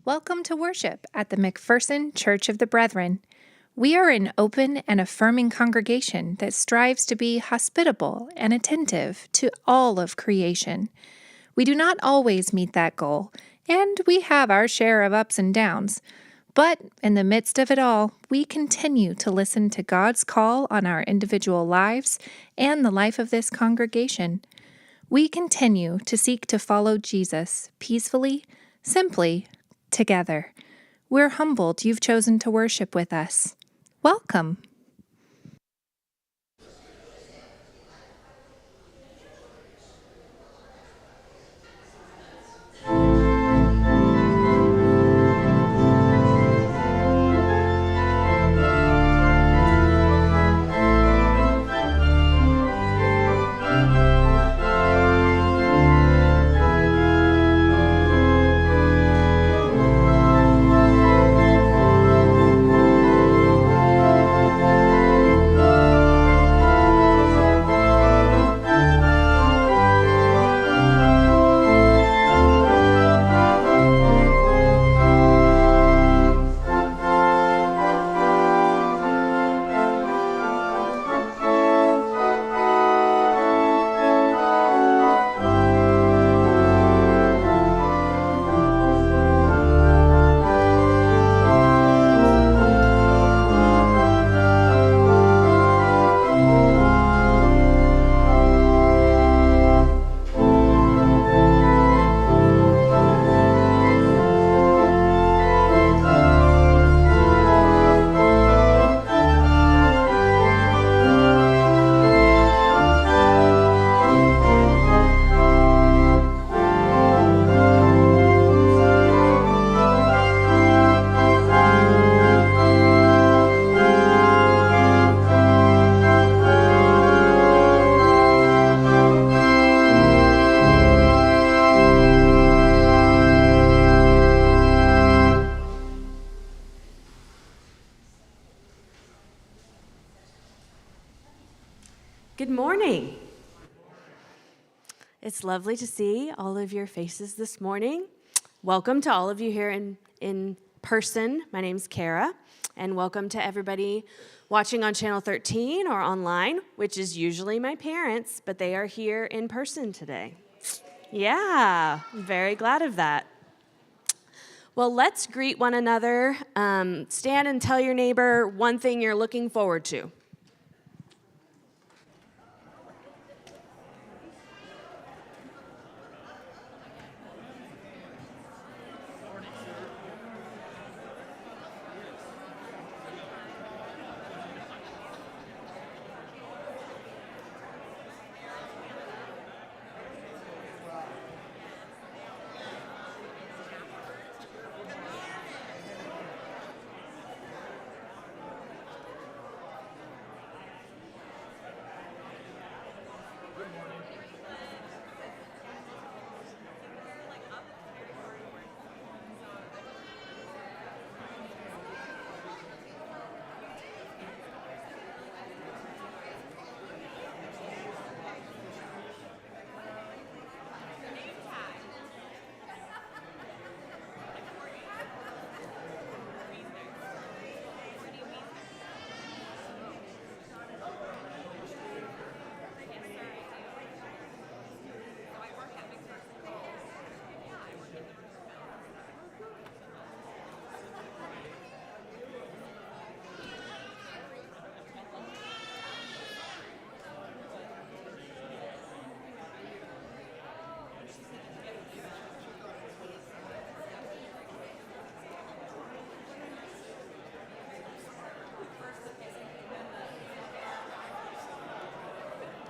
Welcome to worship at the McPherson Church of the Brethren. We are an open and affirming congregation that strives to be hospitable and attentive to all of creation. We do not always meet that goal, and we have our share of ups and downs. But in the midst of it all, we continue to listen to God's call on our individual lives and the life of this congregation. We continue to seek to follow Jesus peacefully, simply, together. We're humbled you've chosen to worship with us. Welcome. Good morning. It's lovely to see all of your faces this morning. Welcome to all of you here in person. My name's Kara, and welcome to everybody watching on Channel 13 or online, which is usually my parents, but they are here in person today. Yeah, I'm very glad of that. Well, let's greet one another. Stand and tell your neighbor one thing you're looking forward to.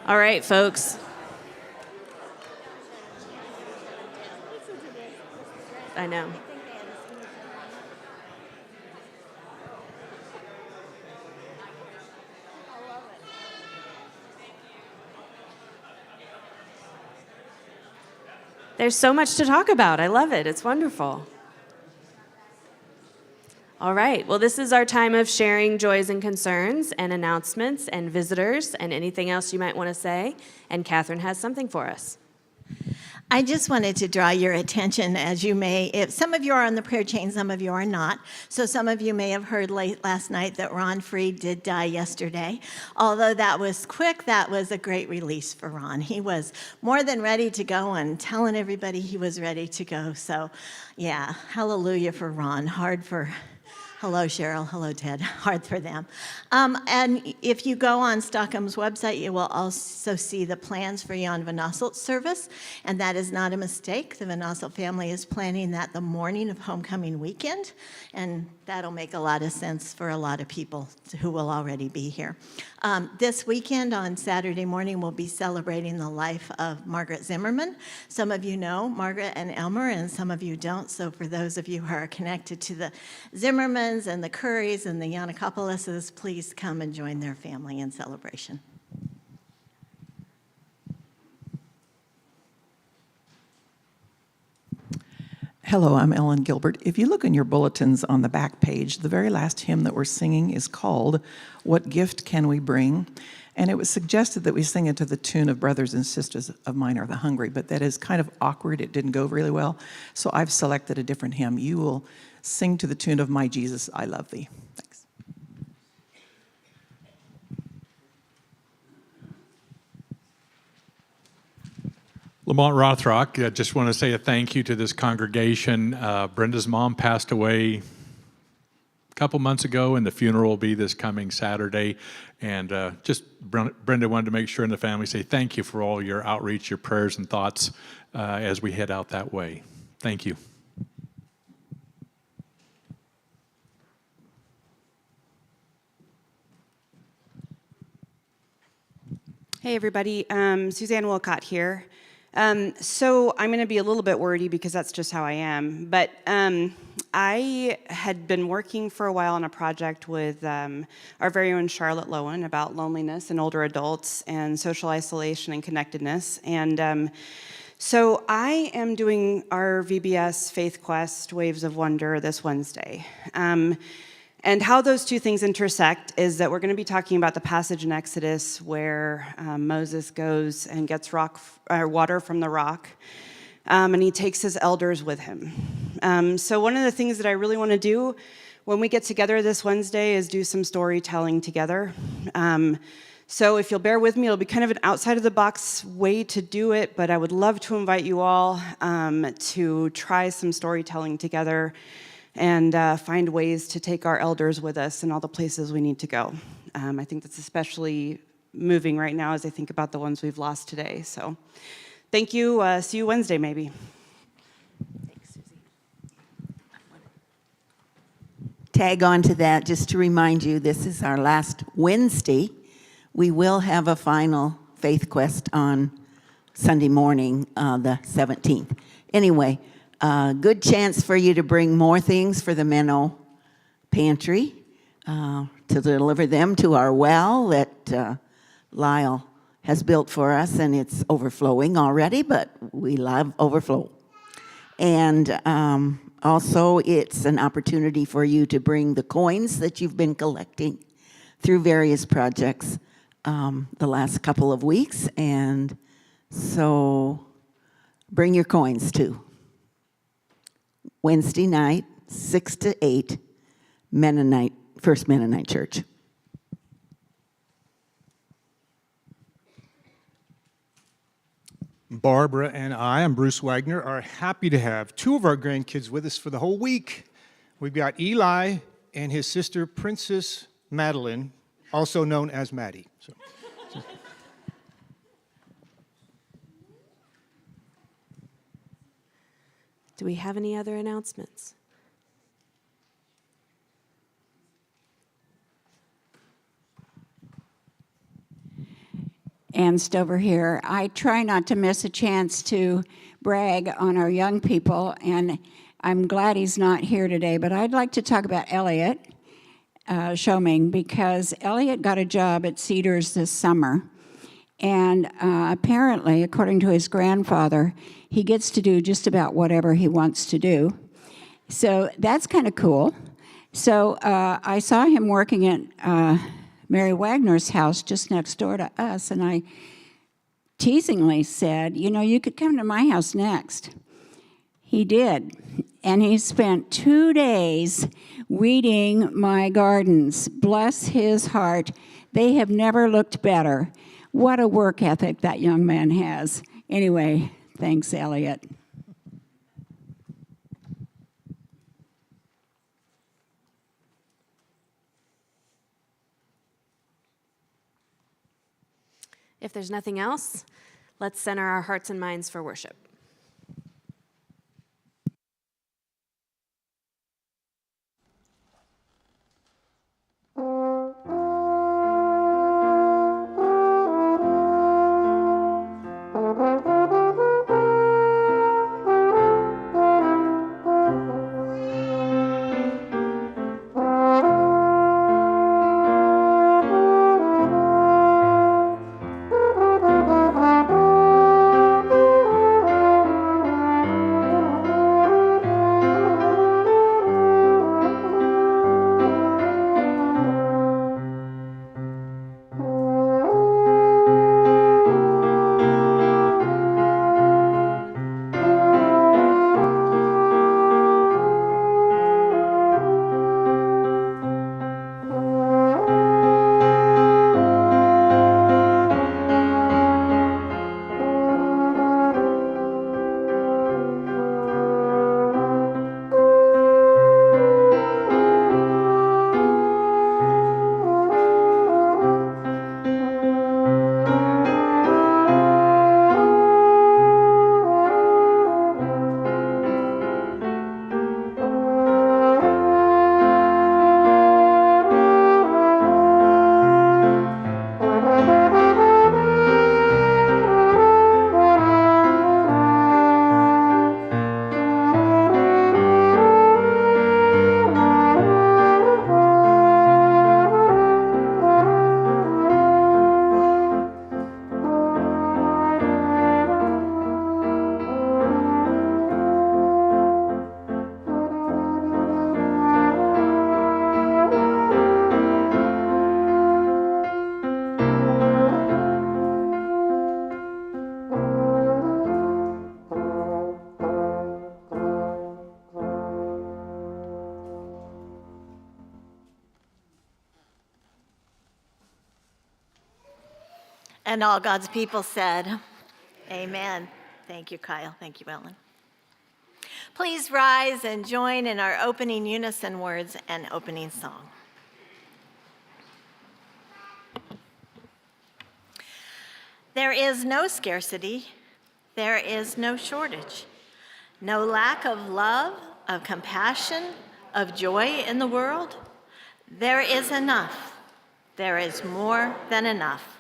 All right, folks. I know. There's so much to talk about. I love it. It's wonderful. All right. Well, this is our time of sharing joys and concerns and announcements and visitors and anything else you might want to say. And Catherine has something for us. I just wanted to draw your attention, as you may, if some of you are on the prayer chain, some of you are not. So some of you may have heard late last night that Ron Freed did die yesterday. Although that was quick, that was a great release for Ron. He was more than ready to go and telling everybody he was ready to go. So yeah, hallelujah for Ron. Hard for... Hello, Cheryl. Hello, Ted. Hard for them. And if you go on Stockholm's website, you will also see the plans for Jan Van Asselt's service, and that is not a mistake. The Van Asselt family is planning that the morning of homecoming weekend, and that'll make a lot of sense for a lot of people who will already be here. This weekend on Saturday morning, we'll be celebrating the life of Margaret Zimmerman. Some of you know Margaret and Elmer, and some of you don't. So for those of you who are connected to the Zimmermans and the Currys and the Yanakopoulos, please come and join their family in celebration. Hello, I'm Ellen Gilbert. If you look in your bulletins on the back page, the very last hymn that we're singing is called "What Gift Can We Bring?" And it was suggested that we sing it to the tune of Brothers and Sisters of Mine Are the Hungry, but that is kind of awkward. It didn't go really well. So I've selected a different hymn. You will sing to the tune of "My Jesus, I Love Thee." Thanks. Lamont Rothrock, I just want to say a thank you to this congregation. Brenda's mom passed away a couple months ago, and the funeral will be this coming Saturday. And Brenda wanted to make sure in the family say thank you for all your outreach, your prayers and thoughts as we head out that way. Thank you. Hey everybody, Suzanne Wilcott here. So I'm going to be a little bit wordy because that's just how I am. But I had been working for a while on a project with our very own Charlotte Lowen about loneliness in older adults and social isolation and connectedness. And so I am doing our VBS Faith Quest Waves of Wonder this Wednesday. And how those two things intersect is that we're going to be talking about the passage in Exodus where Moses goes and gets water from the rock, and he takes his elders with him. So one of the things that I really want to do when we get together this Wednesday is do some storytelling together. So if you'll bear with me, it'll be kind of an outside-of-the-box way to do it, but I would love to invite you all to try some storytelling together and find ways to take our elders with us in all the places we need to go. I think that's especially moving right now as I think about the ones we've lost today. So thank you. See you Wednesday, maybe. Thanks, Susie. Tag on to that just to remind you, this is our last Wednesday. We will have a final Faith Quest on Sunday morning, the 17th. Anyway, good chance for you to bring more things for the Menno pantry, to deliver them to our well that Lyle has built for us, and it's overflowing already, but we love overflow. And also, it's an opportunity for you to bring the coins that you've been collecting through various projects the last couple of weeks, and so bring your coins too. Wednesday night, 6 to 8, Mennonite, First Mennonite Church. Barbara and I'm Bruce Wagner, are happy to have two of our grandkids with us for the whole week. We've got Eli and his sister, Princess Madeline, also known as Maddie. Do we have any other announcements? Ann Stover here. I try not to miss a chance to brag on our young people, and I'm glad he's not here today, but I'd like to talk about Elliot Shoming, because Elliot got a job at Cedars this summer, and apparently, according to his grandfather, he gets to do just about whatever he wants to do. So that's kind of cool. So I saw him working at Mary Wagner's house just next door to us, and I teasingly said, you know, you could come to my house next. He did. And he spent 2 days weeding my gardens. Bless his heart. They have never looked better. What a work ethic that young man has. Anyway, thanks, Elliot. If there's nothing else, let's center our hearts and minds for worship. And all God's people said, amen. Thank you, Kyle. Thank you, Ellen. Please rise and join in our opening unison words and opening song. There is no scarcity, there is no shortage, no lack of love, of compassion, of joy in the world. There is enough, there is more than enough.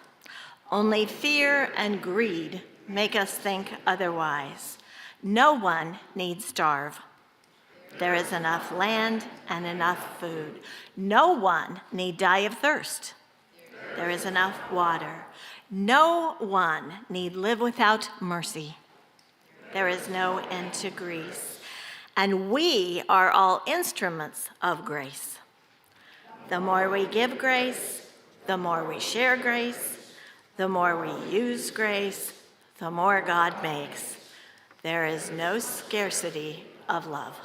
Only fear and greed make us think otherwise. No one need starve. There is enough land and enough food. No one need die of thirst. There is enough water. No one need live without mercy. There is no end to grace. And we are all instruments of grace. The more we give grace, the more we share grace, the more we use grace, the more God makes. There is no scarcity of love.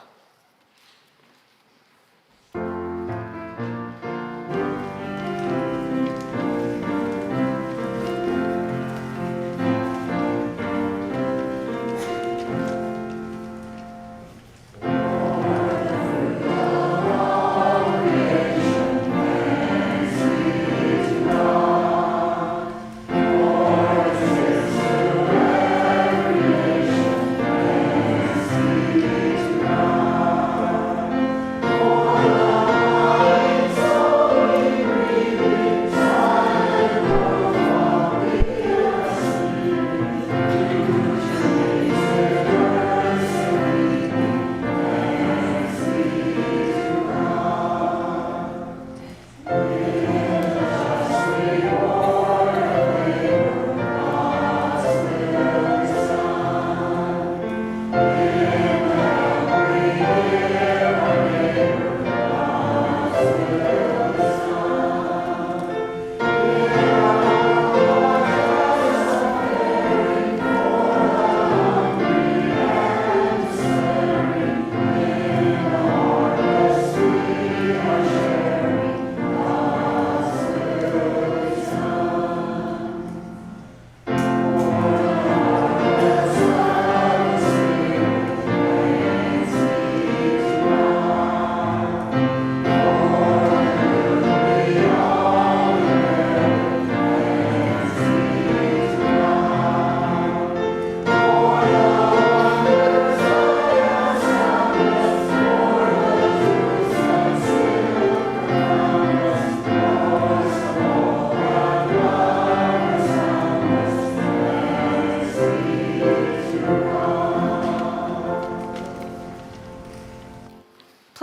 God.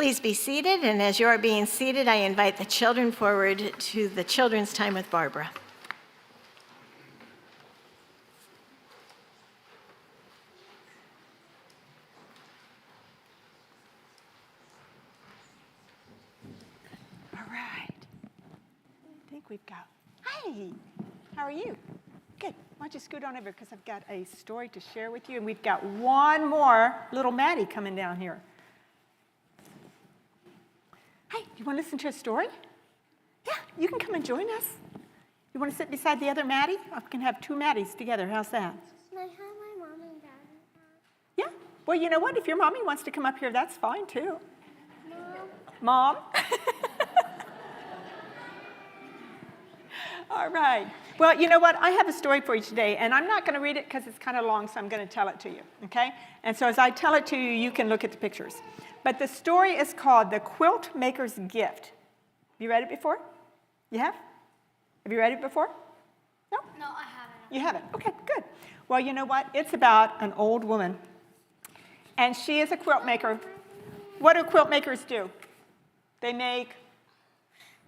Please be seated, and as you are being seated, I invite the children forward to the children's time with Barbara. All right. I think we've got, hi, how are you? Good. Why don't you scoot on over because I've got a story to share with you, and we've got one more little Maddie coming down here. Hey, you want to listen to a story? Yeah, you can come and join us. You want to sit beside the other Maddie? I can have two Maddies together. How's that? Can I have my mom and dad? Yeah. Well, you know what? If your mommy wants to come up here, that's fine too. Mom? All right. Well, you know what? I have a story for you today, and I'm not going to read it because it's kind of long, so I'm going to tell it to you, okay? And so as I tell it to you, you can look at the pictures. But the story is called The Quilt Maker's Gift. You read it before? You have? Have you read it before? No? No, I haven't. You haven't? Okay, good. Well, you know what? It's about an old woman, and she is a quilt maker. What do quilt makers do? They make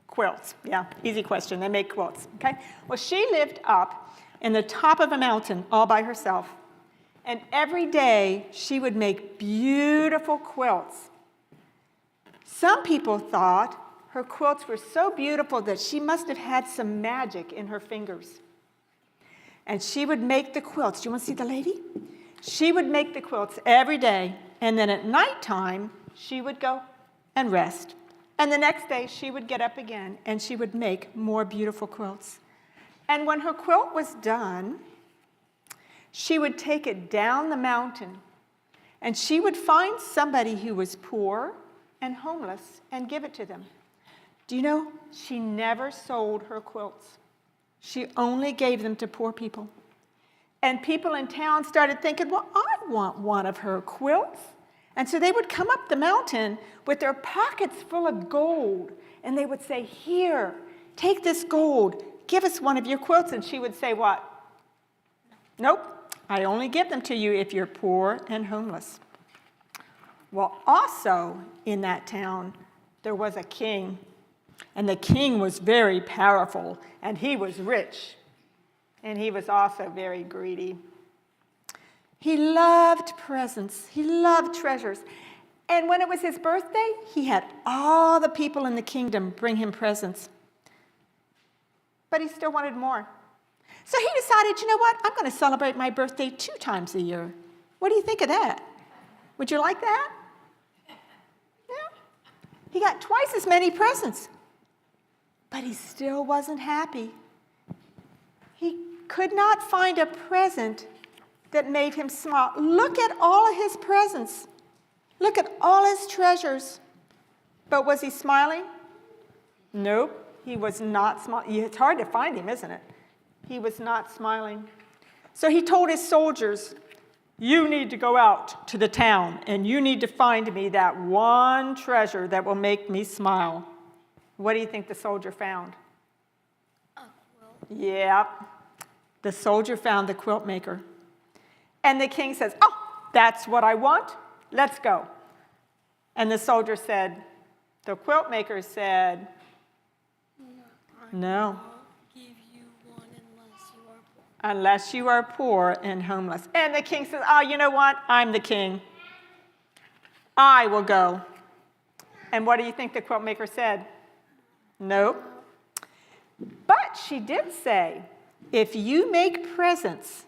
quilts. Yeah, easy question. They make quilts, okay? Well, she lived up in the top of a mountain all by herself, and every day she would make beautiful quilts. Some people thought her quilts were so beautiful that she must have had some magic in her fingers. And she would make the quilts. Do you want to see the lady? She would make the quilts every day, and then at nighttime, she would go and rest. And the next day, she would get up again, and she would make more beautiful quilts. And when her quilt was done, she would take it down the mountain, and she would find somebody who was poor and homeless and give it to them. Do you know, she never sold her quilts. She only gave them to poor people. And people in town started thinking, well, I want one of her quilts. And so they would come up the mountain with their pockets full of gold, and they would say, here, take this gold, give us one of your quilts. And she would say what? Nope, I only give them to you if you're poor and homeless. Well, also in that town, there was a king, and the king was very powerful, and he was rich, and he was also very greedy. He loved presents. He loved treasures. And when it was his birthday, he had all the people in the kingdom bring him presents. But he still wanted more. So he decided, you know what? I'm going to celebrate my birthday 2 times a year. What do you think of that? Would you like that? Yeah. He got twice as many presents. But he still wasn't happy. He could not find a present that made him smile. Look at all of his presents. Look at all his treasures. But was he smiling? Nope, he was not smiling. It's hard to find him, isn't it? He was not smiling. So he told his soldiers, you need to go out to the town, and you need to find me that one treasure that will make me smile. What do you think the soldier found? A quilt. Yep. The soldier found the quilt maker. And the king says, oh, that's what I want. Let's go. And the soldier said, the quilt maker said, no. Give you one unless you are poor. Unless you are poor and homeless. And the king says, oh, you know what? I'm the king. I will go. And what do you think the quilt maker said? Nope. But she did say, if you make presents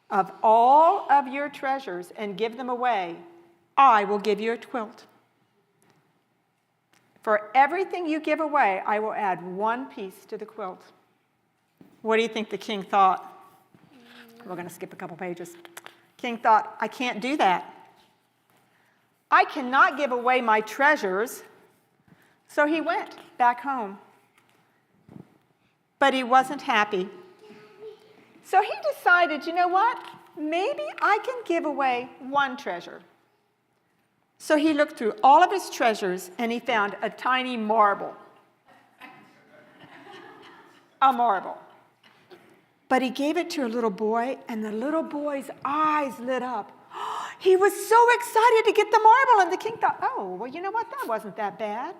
of all of your treasures and give them away, I will give you a quilt. For everything you give away, I will add one piece to the quilt. What do you think the king thought? We're going to skip a couple pages. King thought, I can't do that. I cannot give away my treasures. So he went back home. But he wasn't happy. So he decided, you know what? Maybe I can give away one treasure. So he looked through all of his treasures, and he found a tiny marble. A marble. But he gave it to a little boy, and the little boy's eyes lit up. He was so excited to get the marble, and the king thought, oh, well, you know what? That wasn't that bad.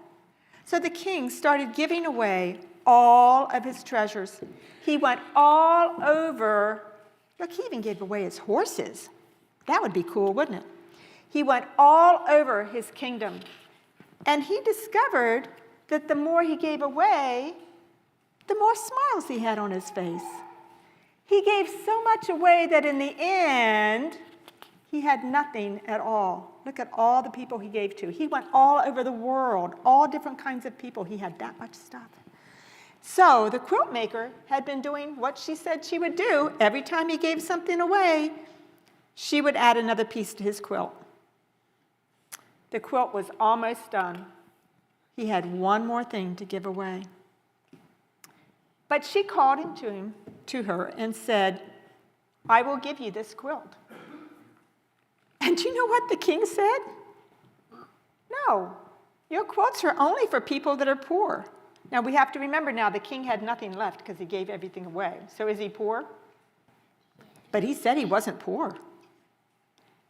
So the king started giving away all of his treasures. He went all over. Look, he even gave away his horses. That would be cool, wouldn't it? He went all over his kingdom. And he discovered that the more he gave away, the more smiles he had on his face. He gave so much away that in the end, he had nothing at all. Look at all the people he gave to. He went all over the world, all different kinds of people. He had that much stuff. So the quilt maker had been doing what she said she would do. Every time he gave something away, she would add another piece to his quilt. The quilt was almost done. He had one more thing to give away. But she called him to her and said, I will give you this quilt. And you know what the king said? No, your quilts are only for people that are poor. Now we have to remember now the king had nothing left because he gave everything away. So is he poor? But he said he wasn't poor.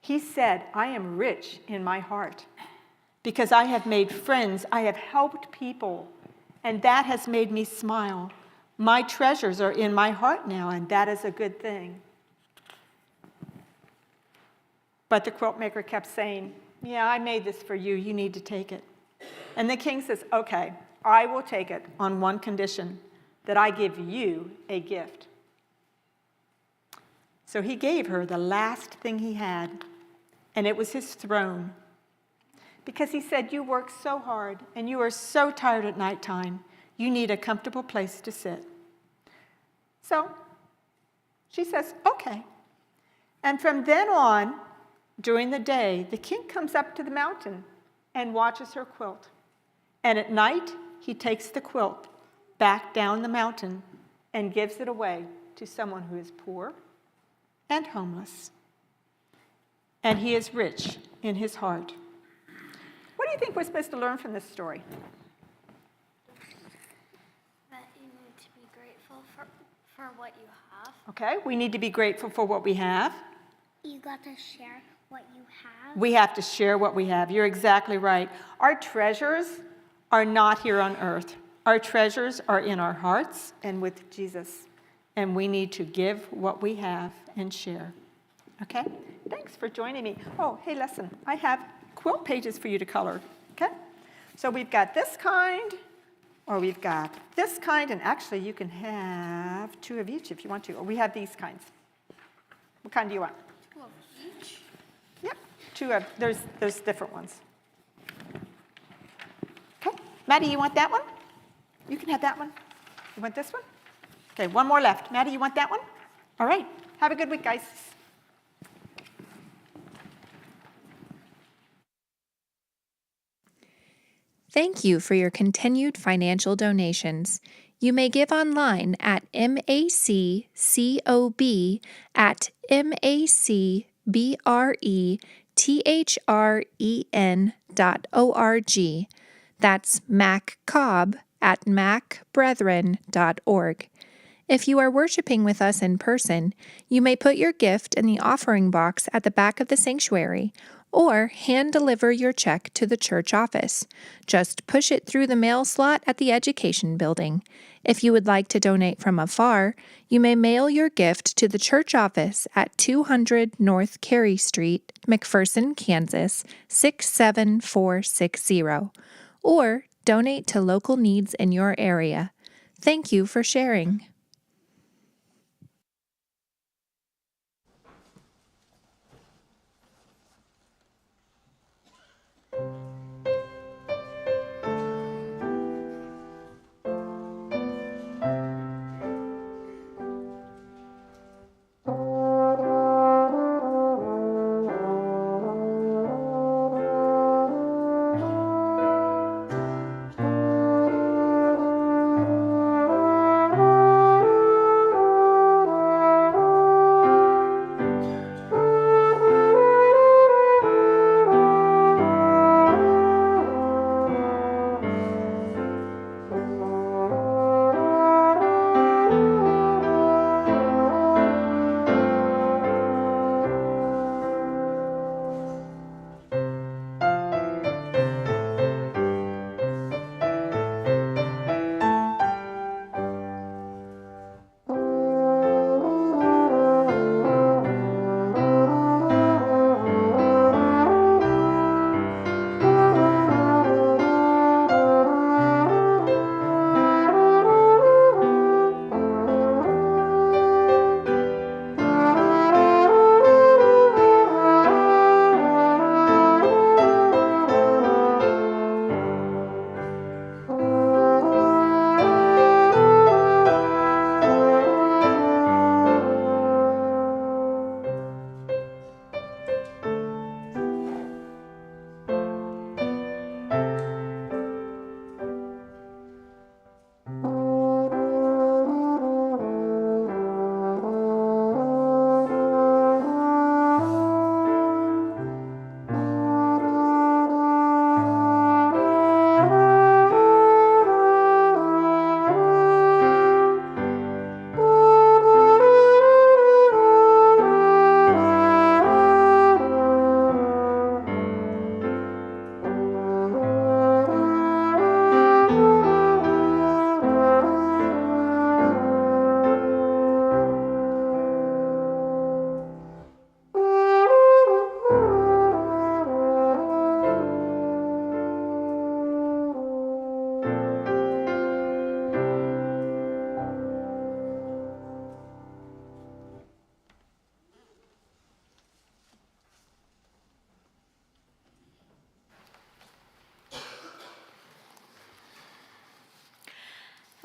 He said, I am rich in my heart because I have made friends, I have helped people, and that has made me smile. My treasures are in my heart now, and that is a good thing. But the quilt maker kept saying, yeah, I made this for you. You need to take it. And the king says, okay, I will take it on one condition, that I give you a gift. So he gave her the last thing he had, and it was his throne. Because he said, you work so hard, and you are so tired at nighttime, you need a comfortable place to sit. So she says, okay. And from then on, during the day, the king comes up to the mountain and watches her quilt. And at night, he takes the quilt back down the mountain and gives it away to someone who is poor and homeless. And he is rich in his heart. What do you think we're supposed to learn from this story? That you need to be grateful for what you have. Okay, we need to be grateful for what we have. You got to share what you have. We have to share what we have. You're exactly right. Our treasures are not here on earth. Our treasures are in our hearts and with Jesus. And we need to give what we have and share. Okay? Thanks for joining me. Oh, hey, listen. I have quilt pages for you to color. Okay? So we've got this kind, or we've got this kind, and actually you can have two of each if you want to. Or we have these kinds. What kind do you want? Each? Yep, two of, there's different ones. Okay, Maddie, you want that one? You can have that one. You want this one? Okay, one more left. Maddie, you want that one? All right, have a good week, guys. Thank you for your continued financial donations. You may give online at maccob@macbrethren.org. That's maccob@macbrethren.org. If you are worshiping with us in person, you may put your gift in the offering box at the back of the sanctuary, or hand deliver your check to the church office. Just push it through the mail slot at the Education Building. If you would like to donate from afar, you may mail your gift to the church office at 200 North Carey Street, McPherson, Kansas, 67460, or donate to local needs in your area. Thank you for sharing.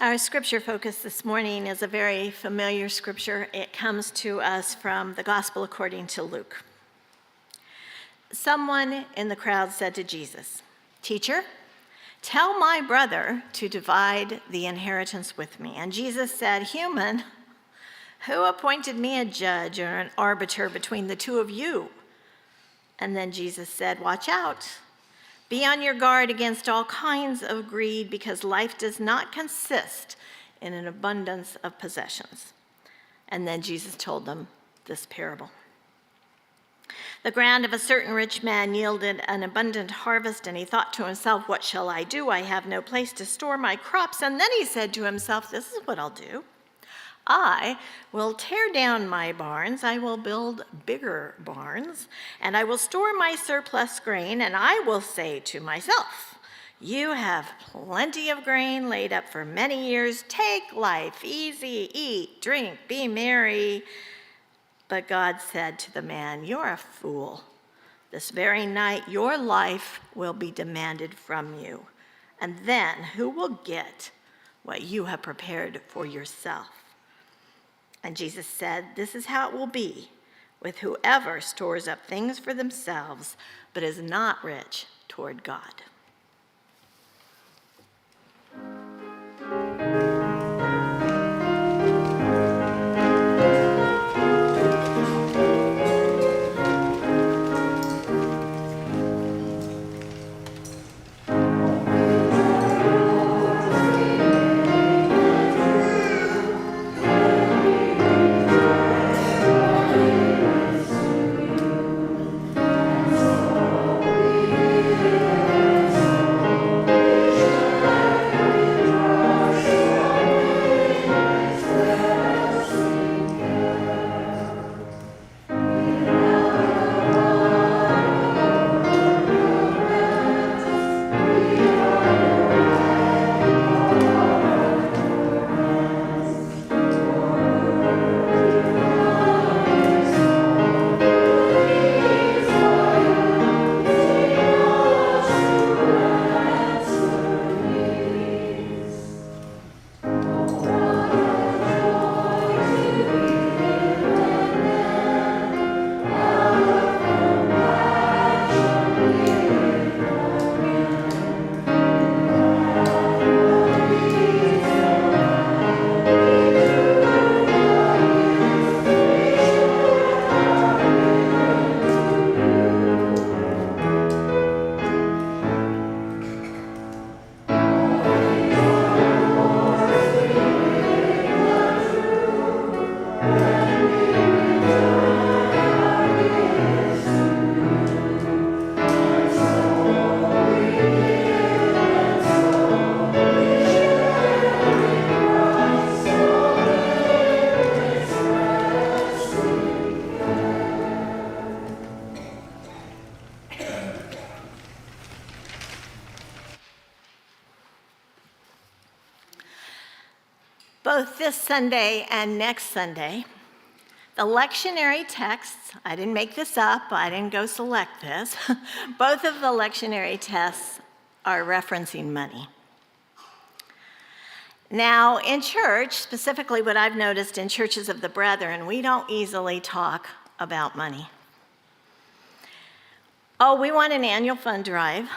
Our scripture focus this morning is a very familiar scripture. It comes to us from the Gospel according to Luke. Someone in the crowd said to Jesus, "Teacher, tell my brother to divide the inheritance with me." And Jesus said, "Human, who appointed me a judge or an arbiter between the two of you?" And then Jesus said, "Watch out. Be on your guard against all kinds of greed, because life does not consist in an abundance of possessions." And then Jesus told them this parable. The ground of a certain rich man yielded an abundant harvest, and he thought to himself, "What shall I do? I have no place to store my crops." And then he said to himself, "This is what I'll do. I will tear down my barns, I will build bigger barns, and I will store my surplus grain, and I will say to myself, 'You have plenty of grain laid up for many years. Take life easy, eat, drink, be merry.' But God said to the man, 'You're a fool. This very night your life will be demanded from you. And then who will get what you have prepared for yourself?' And Jesus said, 'This is how it will be with whoever stores up things for themselves, but is not rich toward God.'" Both this Sunday and next Sunday, the lectionary texts, I didn't make this up, I didn't go select this, both of the lectionary texts are referencing money. Now, in church, specifically what I've noticed in churches of the brethren, we don't easily talk about money. Oh, we want an annual fund drive,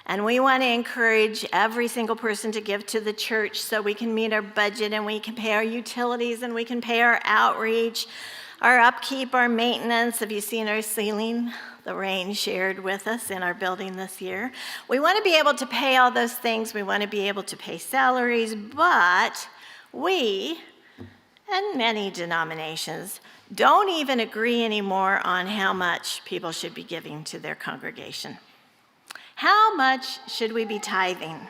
and we want to encourage every single person to give to the church so we can meet our budget and we can pay our utilities and we can pay our outreach, our upkeep, our maintenance. Have you seen our ceiling? The rain shared with us in our building this year. We want to be able to pay all those things. We want to be able to pay salaries, but we, and many denominations, don't even agree anymore on how much people should be giving to their congregation. How much should we be tithing?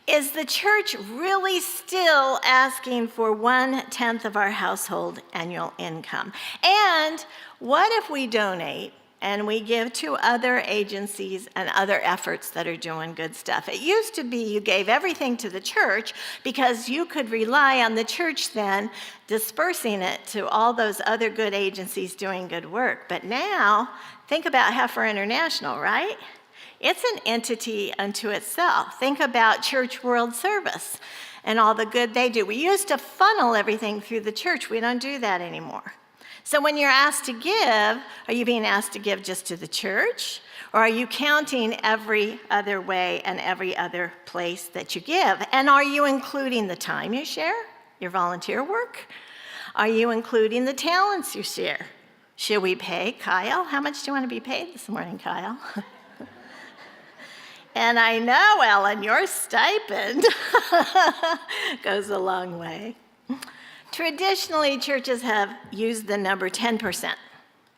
Is the church really still asking for 1/10 of our household annual income? And what if we donate and we give to other agencies and other efforts that are doing good stuff? It used to be you gave everything to the church because you could rely on the church then dispersing it to all those other good agencies doing good work. But now, think about Heifer International, right? It's an entity unto itself. Think about Church World Service. and all the good they do. We used to funnel everything through the church. We don't do that anymore. So when you're asked to give, are you being asked to give just to the church? Or are you counting every other way and every other place that you give? And are you including the time you share, your volunteer work? Are you including the talents you share? Should we pay Kyle? How much do you want to be paid this morning, Kyle? And I know, Ellen, your stipend goes a long way. Traditionally, churches have used the number 10%.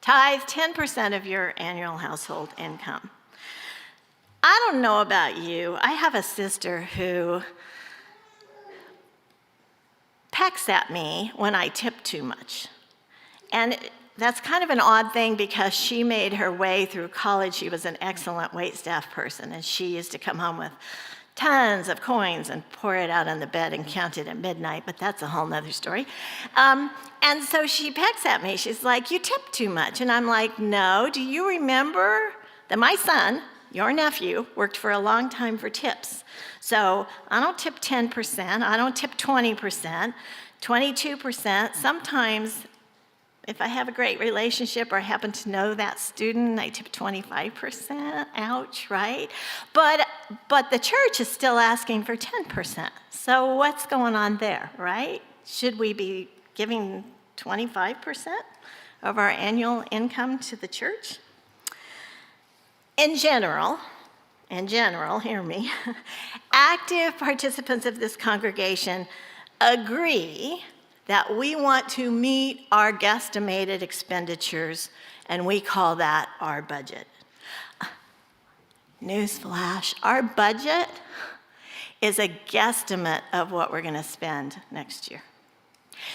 Tithe 10% of your annual household income. I don't know about you. I have a sister who pecks at me when I tip too much. And that's kind of an odd thing because she made her way through college. She was an excellent waitstaff person, and she used to come home with tons of coins and pour it out on the bed and count it at midnight, but that's a whole nother story. And so she pecks at me. She's like, you tip too much. And I'm like, no, do you remember that my son, your nephew, worked for a long time for tips? So I don't tip 10%, I don't tip 20%, 22%. Sometimes if I have a great relationship or I happen to know that student, I tip 25%. Ouch, right? But the church is still asking for 10%. So what's going on there, right? Should we be giving 25% of our annual income to the church? In general, hear me, active participants of this congregation agree that we want to meet our guesstimated expenditures, and we call that our budget. Newsflash, our budget is a guesstimate of what we're going to spend next year.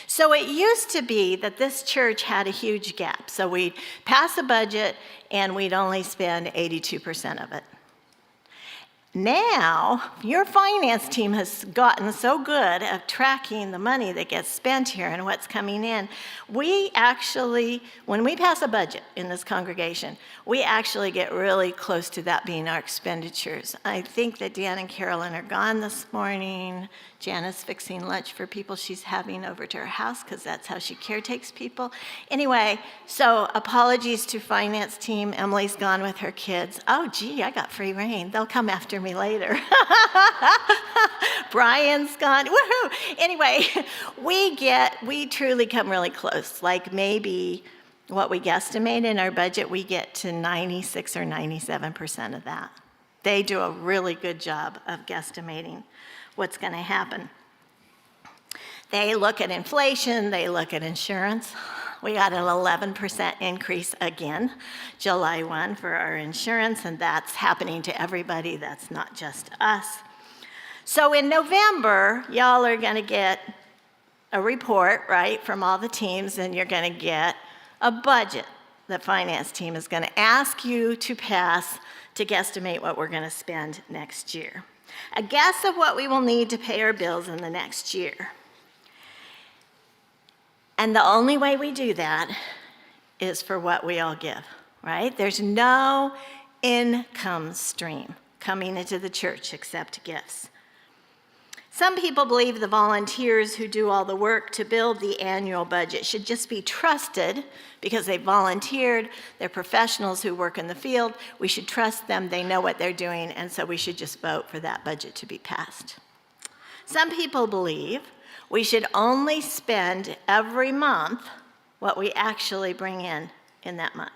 So it used to be that this church had a huge gap. So we'd pass a budget and we'd only spend 82% of it. Now, your finance team has gotten so good at tracking the money that gets spent here and what's coming in. We actually, when we pass a budget in this congregation, we actually get really close to that being our expenditures. I think that Dan and Carolyn are gone this morning. Jana's fixing lunch for people she's having over to her house because that's how she caretakes people. Anyway, so apologies to finance team. Emily's gone with her kids. Oh, gee, I got free reign. They'll come after me later. Brian's gone. Woohoo! Anyway, we truly come really close. Like maybe what we guesstimate in our budget, we get to 96 or 97% of that. They do a really good job of guesstimating what's going to happen. They look at inflation, they look at insurance. We got an 11% increase again, July 1 for our insurance, and that's happening to everybody, that's not just us. So in November, y'all are gonna get a report, right, from all the teams, and you're gonna get a budget the finance team is gonna ask you to pass to guesstimate what we're gonna spend next year. A guess of what we will need to pay our bills in the next year. And the only way we do that is for what we all give, right? There's no income stream coming into the church except gifts. Some people believe the volunteers who do all the work to build the annual budget should just be trusted because they volunteered, they're professionals who work in the field. We should trust them, they know what they're doing, and so we should just vote for that budget to be passed. Some people believe we should only spend every month what we actually bring in that month.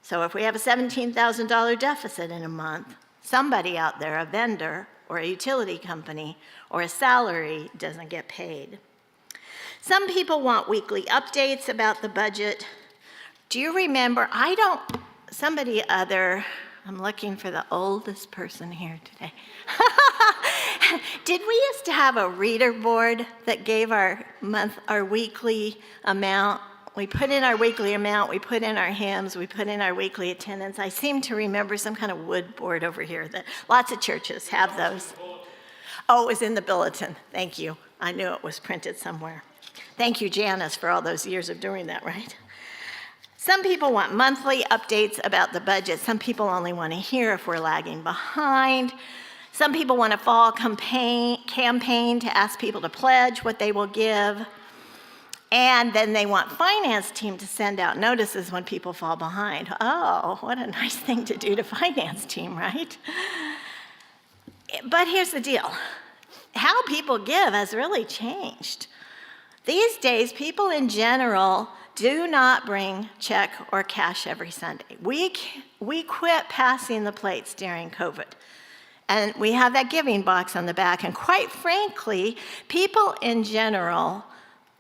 So if we have a $17,000 deficit in a month, somebody out there, a vendor or a utility company or a salary, doesn't get paid. Some people want weekly updates about the budget. Do you remember, I'm looking for the oldest person here today. Did we used to have a reader board that gave our weekly amount? We put in our weekly amount, we put in our hymns, we put in our weekly attendance. I seem to remember some kind of wood board over here that lots of churches have those. Oh, it was in the bulletin. Thank you. I knew it was printed somewhere. Thank you, Janice, for all those years of doing that, right? Some people want monthly updates about the budget. Some people only want to hear if we're lagging behind. Some people want a fall campaign to ask people to pledge what they will give. And then they want finance team to send out notices when people fall behind. Oh, what a nice thing to do to finance team, right? But here's the deal. How people give has really changed. These days, people in general do not bring check or cash every Sunday. We quit passing the plates during COVID. And we have that giving box on the back. And quite frankly, people in general,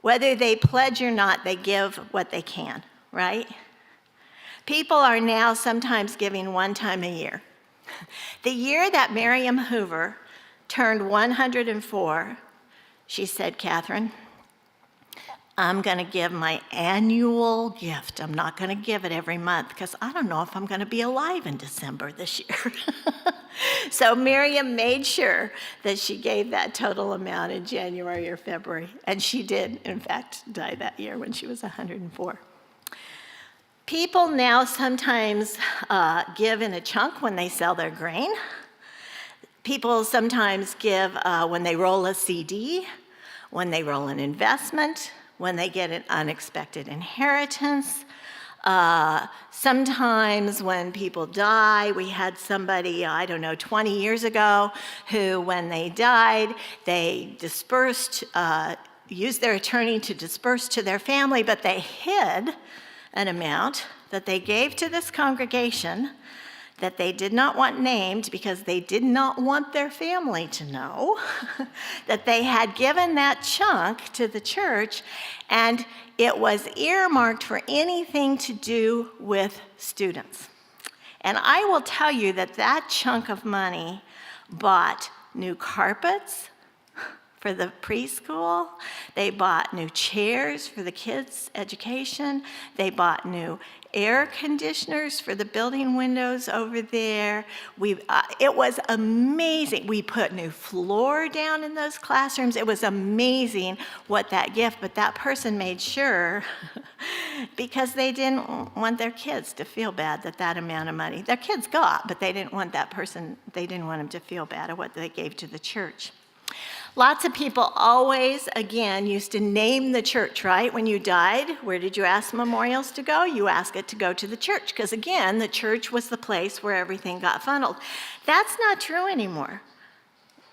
whether they pledge or not, they give what they can, right? People are now sometimes giving one time a year. The year that Miriam Hoover turned 104, she said, Catherine, I'm going to give my annual gift. I'm not going to give it every month because I don't know if I'm going to be alive in December this year. So Miriam made sure that she gave that total amount in January or February. And she did, in fact, die that year when she was 104. People now sometimes give in a chunk when they sell their grain. People sometimes give when they roll a CD, when they roll an investment, when they get an unexpected inheritance. Sometimes when people die, we had somebody, 20 years ago, who when they died, they dispersed, used their attorney to disperse to their family, but they hid an amount that they gave to this congregation that they did not want named because they did not want their family to know that they had given that chunk to the church, and it was earmarked for anything to do with students. And I will tell you that that chunk of money bought new carpets for the preschool, they bought new chairs for the kids' education, they bought new air conditioners for the building windows over there. It was amazing. We put new floor down in those classrooms. It was amazing what that gift, but that person made sure because they didn't want their kids to feel bad that amount of money, their kids got, but they didn't want that person, they didn't want them to feel bad at what they gave to the church. Lots of people always, again, used to name the church, right? When you died, where did you ask memorials to go? You ask it to go to the church, because again, the church was the place where everything got funneled. That's not true anymore.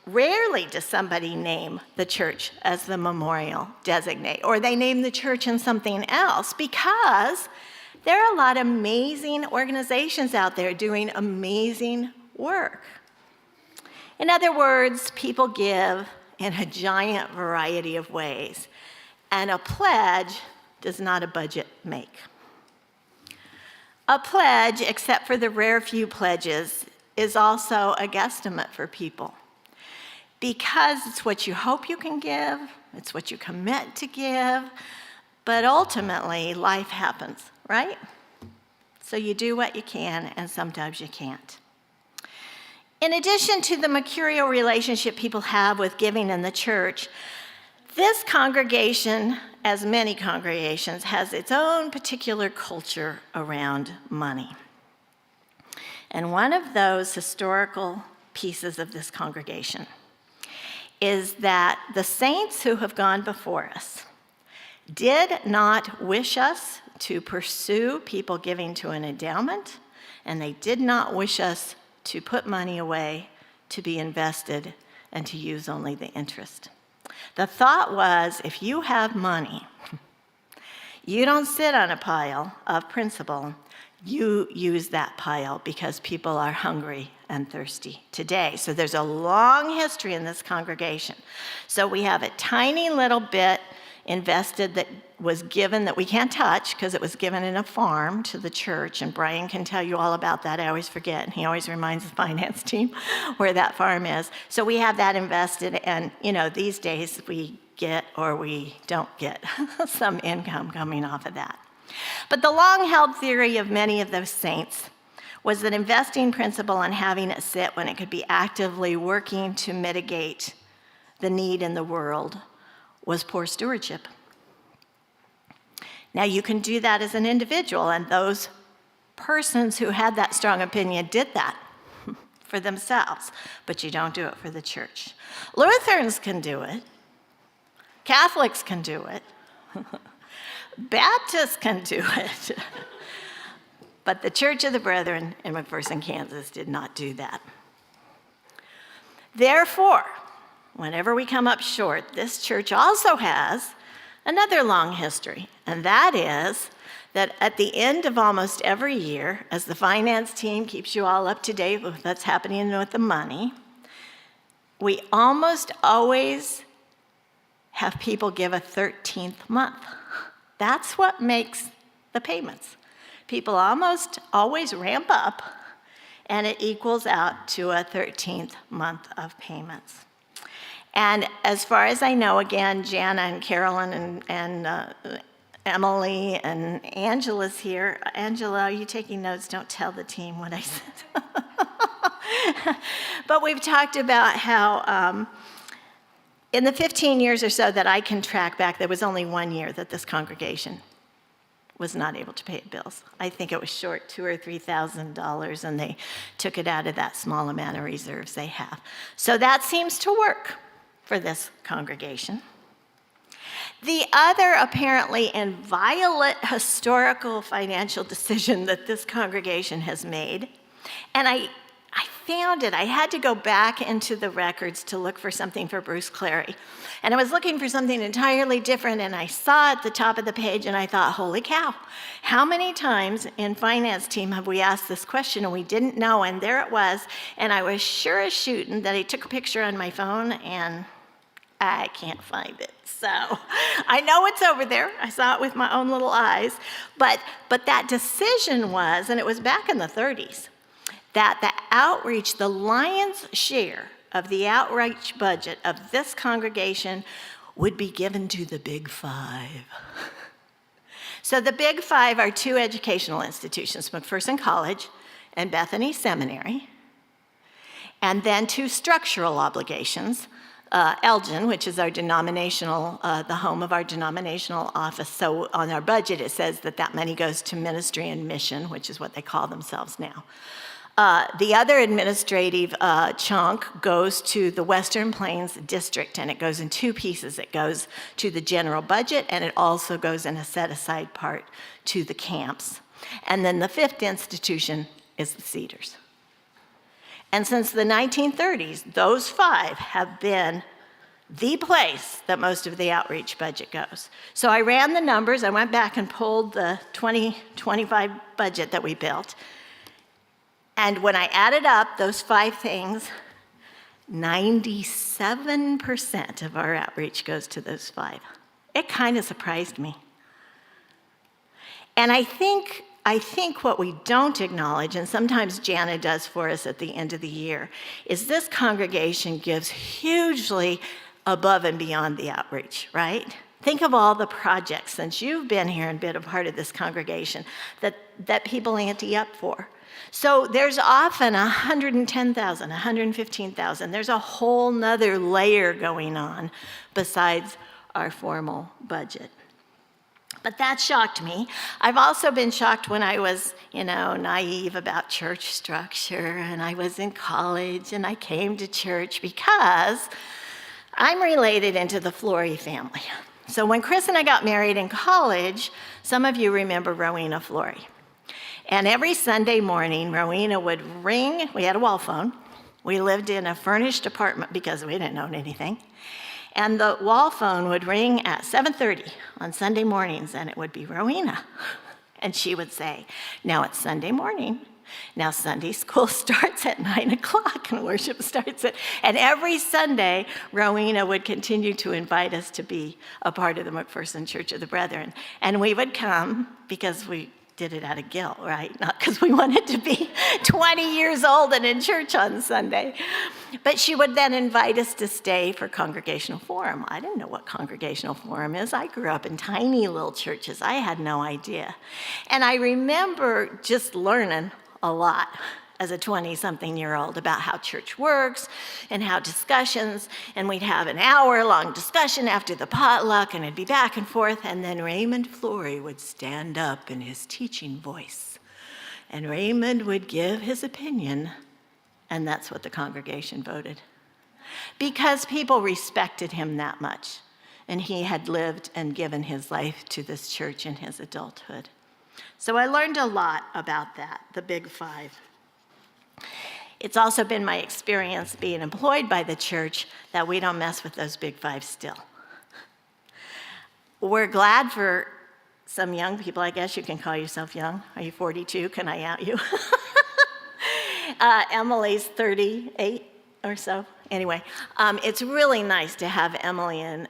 Rarely does somebody name the church as the memorial designate, or they name the church in something else, because there are a lot of amazing organizations out there doing amazing work. In other words, people give in a giant variety of ways, and a pledge does not a budget make. A pledge, except for the rare few pledges, is also a guesstimate for people, because it's what you hope you can give, it's what you commit to give, but ultimately life happens, right? So you do what you can, and sometimes you can't. In addition to the mercurial relationship people have with giving in the church, this congregation, as many congregations, has its own particular culture around money. And one of those historical pieces of this congregation is that the saints who have gone before us did not wish us to pursue people giving to an endowment, and they did not wish us to put money away to be invested and to use only the interest. The thought was, if you have money, you don't sit on a pile of principal, you use that pile because people are hungry and thirsty today. So there's a long history in this congregation. So we have a tiny little bit invested that was given that we can't touch because it was given in a farm to the church, and Brian can tell you all about that. I always forget, and he always reminds the finance team where that farm is. So we have that invested, and these days we get or we don't get some income coming off of that. But the long-held theory of many of those saints was that investing principle and having it sit when it could be actively working to mitigate the need in the world was poor stewardship. Now, you can do that as an individual, and those persons who had that strong opinion did that for themselves, but you don't do it for the church. Lutherans can do it. Catholics can do it. Baptists can do it. But the Church of the Brethren in McPherson, Kansas did not do that. Therefore, whenever we come up short, this church also has another long history, and that is that at the end of almost every year, as the finance team keeps you all up to date with what's happening with the money, we almost always have people give a 13th month. That's what makes the payments. People almost always ramp up, and it equals out to a 13th month of payments. And as far as I know, again, Jana and Carolyn and Emily and Angela's here. Angela, are you taking notes? Don't tell the team what I said. But we've talked about how in the 15 years or so that I can track back, there was only 1 year that this congregation was not able to pay bills. I think it was short $2,000 or $3,000, and they took it out of that small amount of reserves they have. So that seems to work for this congregation. The other apparently inviolate historical financial decision that this congregation has made, and I found it. I had to go back into the records to look for something for Bruce Clary. And I was looking for something entirely different, and I saw at the top of the page, and I thought, holy cow, how many times in finance team have we asked this question and we didn't know? And there it was, and I was sure as shooting that I took a picture on my phone, and I can't find it. So I know it's over there. I saw it with my own little eyes. But that decision was, and it was back in the 30s, that the outreach, the lion's share of the outreach budget of this congregation would be given to the Big Five. So the Big Five are two educational institutions, McPherson College and Bethany Seminary, and then two structural obligations, Elgin, which is our denominational, the home of our denominational office. So on our budget, it says that money goes to ministry and mission, which is what they call themselves now. The other administrative chunk goes to the Western Plains District, and it goes in two pieces. It goes to the general budget, and it also goes in a set-aside part to the camps. And then the fifth institution is the Cedars. And since the 1930s, those five have been the place that most of the outreach budget goes. So I ran the numbers. I went back and pulled the 2025 budget that we built. And when I added up those five things, 97% of our outreach goes to those five. It kind of surprised me. And I think what we don't acknowledge, and sometimes Jana does for us at the end of the year, is this congregation gives hugely above and beyond the outreach, right? Think of all the projects since you've been here and been a part of this congregation that people ante up for. So there's often 110,000, 115,000. There's a whole nother layer going on besides our formal budget. But that shocked me. I've also been shocked when I was, naive about church structure, and I was in college, and I came to church because I'm related into the Flory family. So when Chris and I got married in college, some of you remember Rowena Flory. And every Sunday morning, Rowena would ring. We had a wall phone. We lived in a furnished apartment because we didn't own anything. And the wall phone would ring at 7:30 on Sunday mornings, and it would be Rowena. And she would say, now it's Sunday morning. Now Sunday school starts at 9 o'clock, and worship starts at... And every Sunday, Rowena would continue to invite us to be a part of the McPherson Church of the Brethren. And we would come because we did it out of guilt, right? Not because we wanted to be 20 years old and in church on Sunday. But she would then invite us to stay for Congregational Forum. I didn't know what Congregational Forum is. I grew up in tiny little churches. I had no idea. And I remember just learning a lot as a 20-something-year-old about how church works and how discussions, and we'd have an hour-long discussion after the potluck, and it'd be back and forth, and then Raymond Flory would stand up in his teaching voice, and Raymond would give his opinion, And that's what the congregation voted. Because people respected him that much. And he had lived and given his life to this church in his adulthood. So I learned a lot about that, the Big Five. It's also been my experience being employed by the church that we don't mess with those Big Five still. We're glad for some young people. I guess you can call yourself young. Are you 42? Can I out you? Emily's 38 or so. Anyway, it's really nice to have Emily and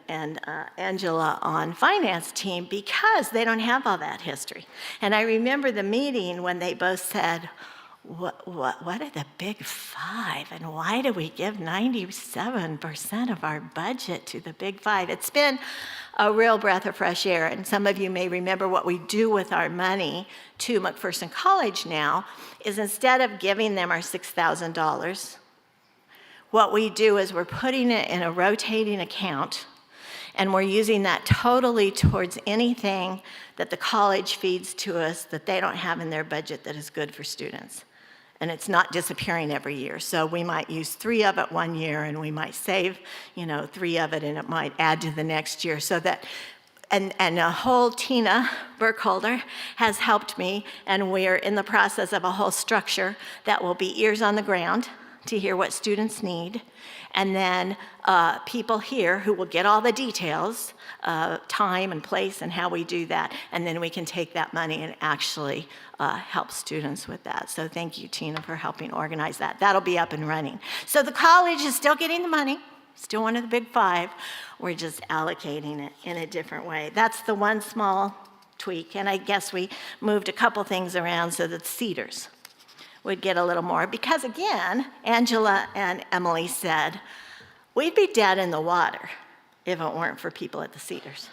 Angela on finance team because they don't have all that history. And I remember the meeting when they both said, what are the Big Five, and why do we give 97% of our budget to the Big Five? It's been a real breath of fresh air, and some of you may remember what we do with our money to McPherson College now is instead of giving them our $6,000, what we do is we're putting it in a rotating account, and we're using that totally towards anything that the college feeds to us that they don't have in their budget that is good for students. And it's not disappearing every year. So we might use 3 of it one year, and we might save, 3 of it, and it might add to the next year. So that, and a whole Tina Burkholder has helped me, and we're in the process of a whole structure that will be ears on the ground to hear what students need, and then people here who will get all the details, time and place and how we do that, and then we can take that money and actually help students with that. So thank you, Tina, for helping organize that. That'll be up and running. So the college is still getting the money, still one of the Big Five. We're just allocating it in a different way. That's the one small tweak, and I guess we moved a couple things around so that Cedars would get a little more, because again, Angela and Emily said, we'd be dead in the water if it weren't for people at the Cedars.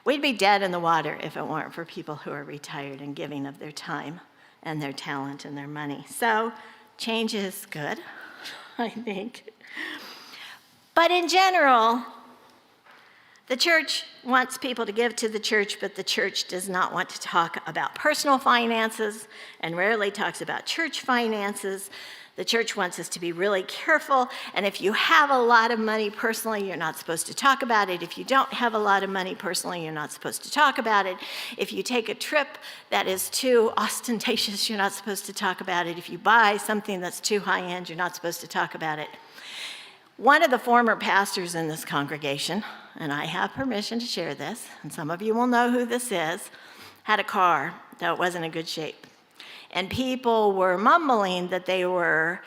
We'd be dead in the water if it weren't for people who are retired and giving of their time and their talent and their money. So change is good, I think. But in general, the church wants people to give to the church, but the church does not want to talk about personal finances and rarely talks about church finances. The church wants us to be really careful, and if you have a lot of money personally, you're not supposed to talk about it. If you don't have a lot of money personally, you're not supposed to talk about it. If you take a trip that is too ostentatious, you're not supposed to talk about it. If you buy something that's too high-end, you're not supposed to talk about it. One of the former pastors in this congregation, and I have permission to share this, and some of you will know who this is, had a car that wasn't in good shape. And people were mumbling that they were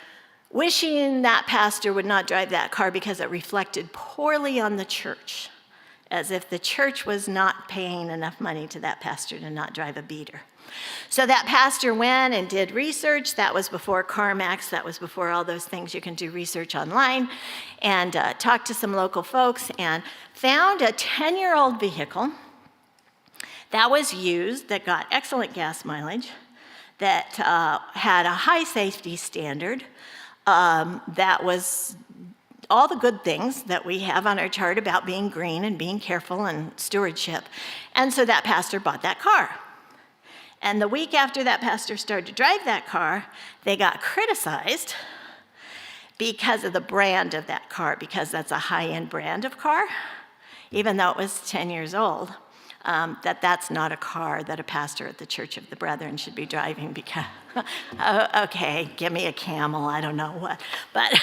wishing that pastor would not drive that car because it reflected poorly on the church, as if the church was not paying enough money to that pastor to not drive a beater. So that pastor went and did research. That was before CarMax. That was before all those things. You can do research online, and talked to some local folks and found a 10-year-old vehicle that was used, that got excellent gas mileage, that had a high safety standard, that was all the good things that we have on our chart about being green and being careful and stewardship. And so that pastor bought that car. And the week after that pastor started to drive that car, they got criticized because of the brand of that car, because that's a high-end brand of car, even though it was 10 years old. That's not a car that a pastor at the Church of the Brethren should be driving because, okay, give me a Camel, I don't know what, but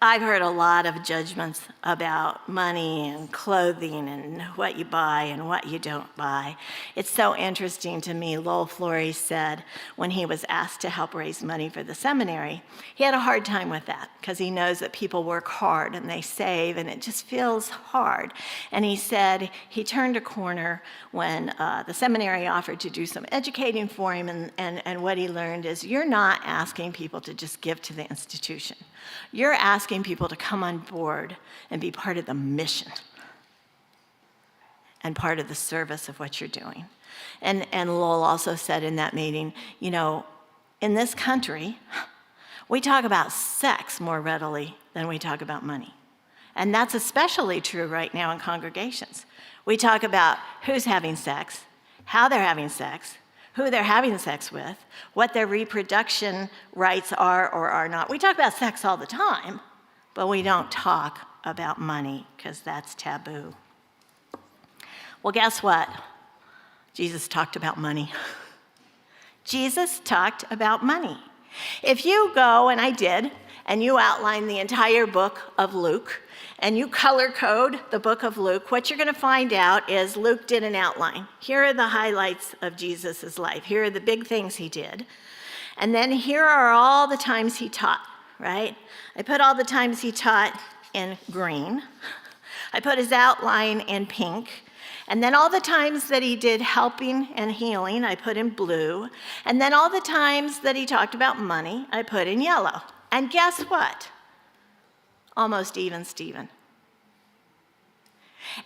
I've heard a lot of judgments about money and clothing and what you buy and what you don't buy. It's so interesting to me. Lowell Flory said when he was asked to help raise money for the seminary, he had a hard time with that because he knows that people work hard and they save and it just feels hard. And he said he turned a corner when the seminary offered to do some educating for him, and what he learned is you're not asking people to just give to the institution. You're asking people to come on board and be part of the mission and part of the service of what you're doing. And Lowell also said in that meeting, you know, in this country, we talk about sex more readily than we talk about money. And that's especially true right now in congregations. We talk about who's having sex, how they're having sex, who they're having sex with, what their reproduction rights are or are not. We talk about sex all the time, but we don't talk about money because that's taboo. Well, guess what? Jesus talked about money. Jesus talked about money. If you go, and I did, and you outline the entire book of Luke, and you color code the book of Luke, what you're going to find out is Luke did an outline. Here are the highlights of Jesus' life. Here are the big things he did. And then here are all the times he taught, right? I put all the times he taught in green. I put his outline in pink. And then all the times that he did helping and healing, I put in blue. And then all the times that he talked about money, I put in yellow. And guess what? Almost even Steven.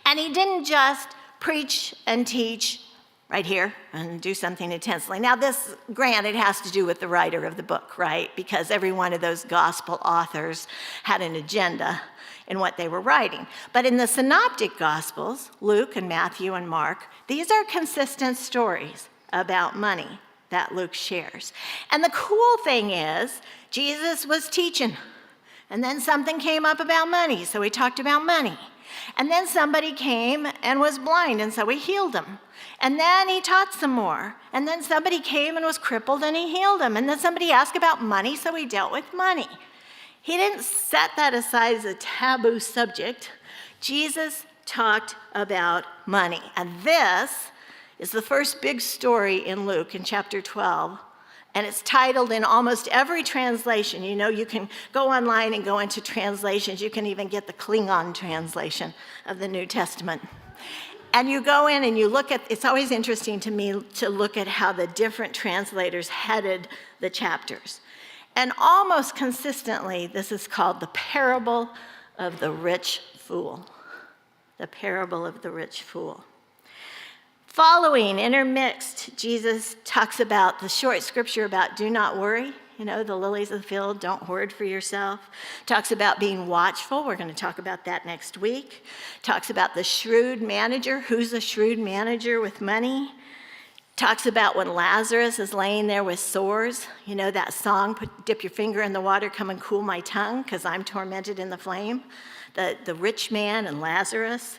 And he didn't just preach and teach right here and do something intensely. Now this, granted, has to do with the writer of the book, right? Because every one of those gospel authors had an agenda in what they were writing. But in the synoptic gospels, Luke and Matthew and Mark, these are consistent stories about money that Luke shares. And the cool thing is, Jesus was teaching, and then something came up about money, so he talked about money. And then somebody came and was blind, and so he healed him. And then he taught some more. And then somebody came and was crippled, and he healed him. And then somebody asked about money, so he dealt with money. He didn't set that aside as a taboo subject. Jesus talked about money. And this is the first big story in Luke in chapter 12. And it's titled in almost every translation. You know, you can go online and go into translations. You can even get the Klingon translation of the New Testament. And you go in and you look at, it's always interesting to me to look at how the different translators headed the chapters. And almost consistently, this is called the parable of the rich fool. The parable of the rich fool. Following, intermixed, Jesus talks about the short scripture about do not worry. You know, the lilies of the field, don't hoard for yourself. Talks about being watchful. We're going to talk about that next week. Talks about the shrewd manager. Who's a shrewd manager with money? Talks about when Lazarus is laying there with sores. You know that song, dip your finger in the water, come and cool my tongue, because I'm tormented in the flame. The rich man and Lazarus.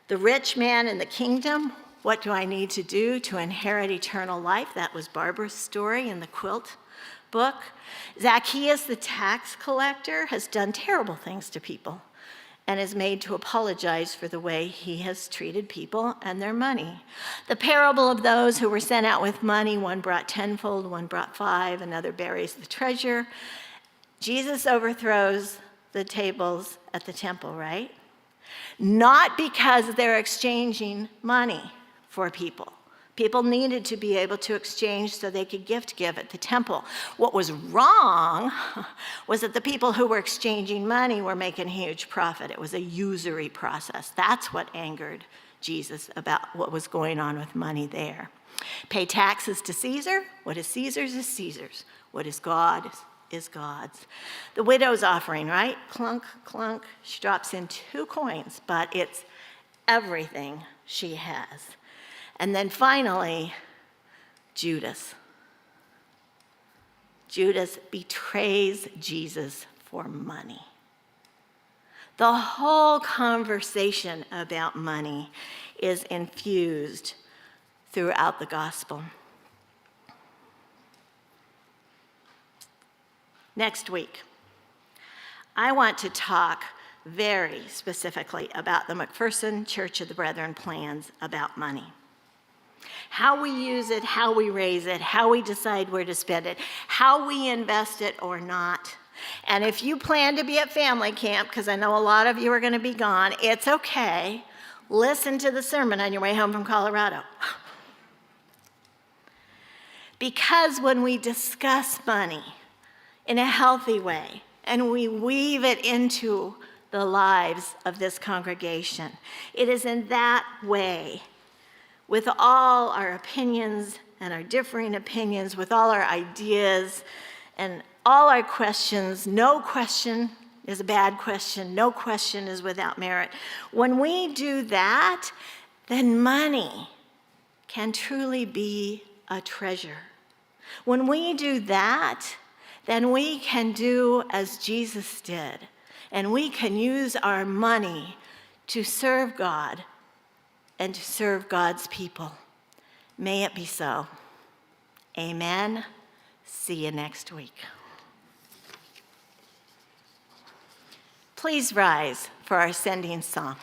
The rich man in the kingdom. What do I need to do to inherit eternal life? That was Barbara's story in the quilt book. Zacchaeus, the tax collector, has done terrible things to people and is made to apologize for the way he has treated people and their money. The parable of those who were sent out with money, one brought tenfold, one brought 5, another buries the treasure. Jesus overthrows the tables at the temple, right? Not because they're exchanging money for people. People needed to be able to exchange so they could gift give at the temple. What was wrong was that the people who were exchanging money were making huge profit. It was a usury process. That's what angered Jesus about what was going on with money there. Pay taxes to Caesar. What is Caesar's is Caesar's. What is God's is God's. The widow's offering, right? Clunk, clunk. She drops in 2 coins, but it's everything she has. And then finally, Judas. Judas betrays Jesus for money. The whole conversation about money is infused throughout the gospel. Next week, I want to talk very specifically about the McPherson Church of the Brethren plans about money. How we use it, how we raise it, how we decide where to spend it, how we invest it or not. And if you plan to be at family camp, because I know a lot of you are going to be gone, it's okay. Listen to the sermon on your way home from Colorado. Because when we discuss money in a healthy way and we weave it into the lives of this congregation, it is in that way, with all our opinions and our differing opinions, with all our ideas and all our questions, no question is a bad question, no question is without merit. When we do that, then money can truly be a treasure. When we do that, then we can do as Jesus did, and we can use our money to serve God and to serve God's people. May it be so. Amen. See you next week. Please rise for our sending song.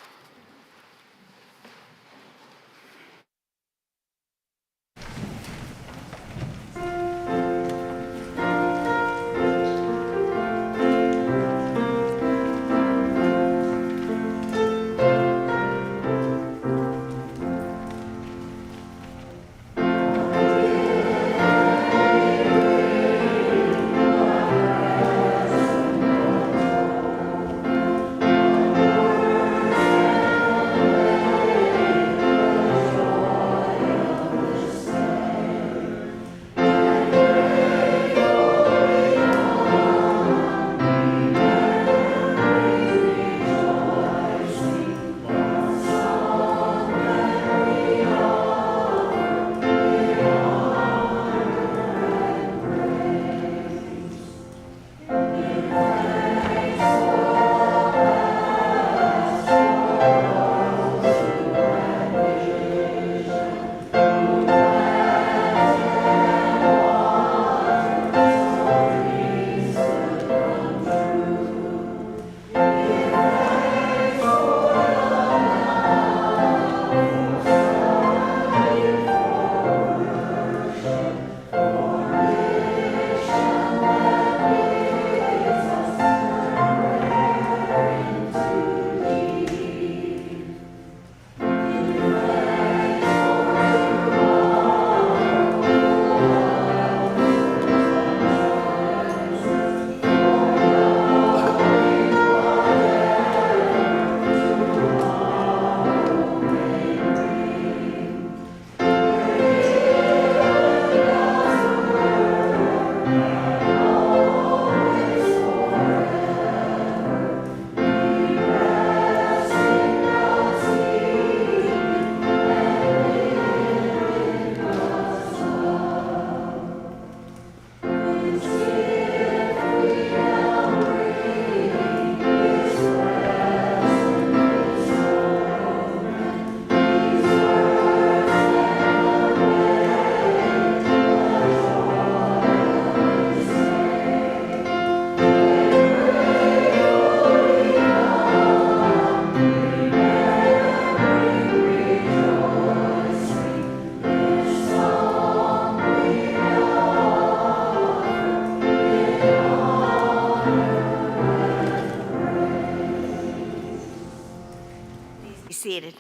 Be seated.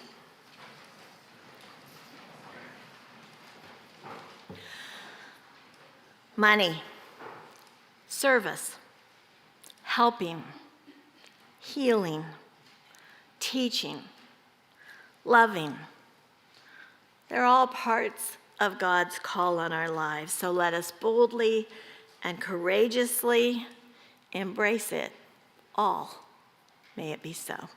Money, service, helping, healing, teaching, loving. They're all parts of God's call on our lives. So let us boldly and courageously embrace it all. May it be so.